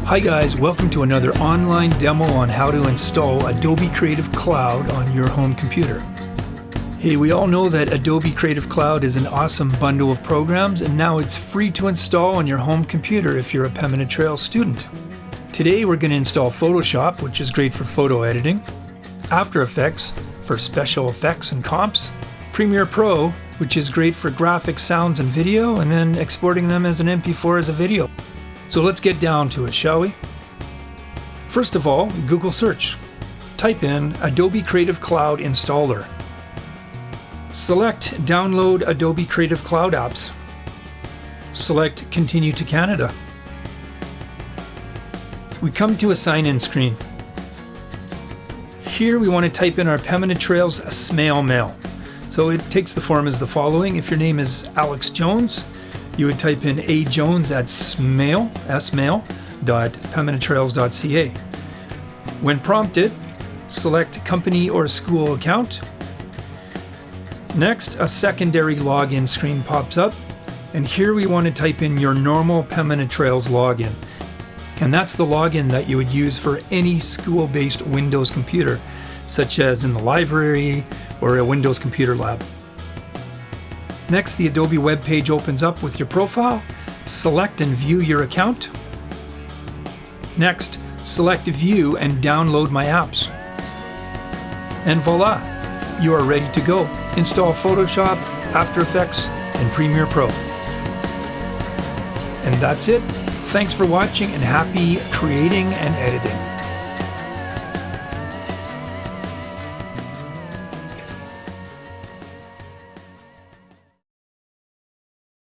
Hi guys, welcome to another online demo on how to install Adobe Creative Cloud on your home computer. Hey, we all know that Adobe Creative Cloud is an awesome bundle of programs, and now it's free to install on your home computer if you're a Pembina Trail student. Today we're going to install Photoshop, which is great for photo editing, After Effects for special effects and comps, Premiere Pro, which is great for graphics, sounds, and video, and then exporting them as an MP4 as a video. So let's get down to it, shall we? First of all, Google search. Type in Adobe Creative Cloud Installer. Select Download Adobe Creative Cloud Apps. Select Continue to Canada. We come to a sign-in screen. Here we want to type in our Pembina Trails SMAIL mail. So it takes the form as the following. If your name is Alex Jones, you would type in smail.pembinatrails.ca. When prompted, select company or school account. Next, a secondary login screen pops up, and here we want to type in your normal Pembina Trails login. And that's the login that you would use for any school-based Windows computer, such as in the library or a Windows computer lab. Next, the Adobe web page opens up with your profile. Select and view your account. Next, select View and Download My Apps. And voila, you are ready to go. Install Photoshop, After Effects, and Premiere Pro. And that's it. Thanks for watching and happy creating and editing.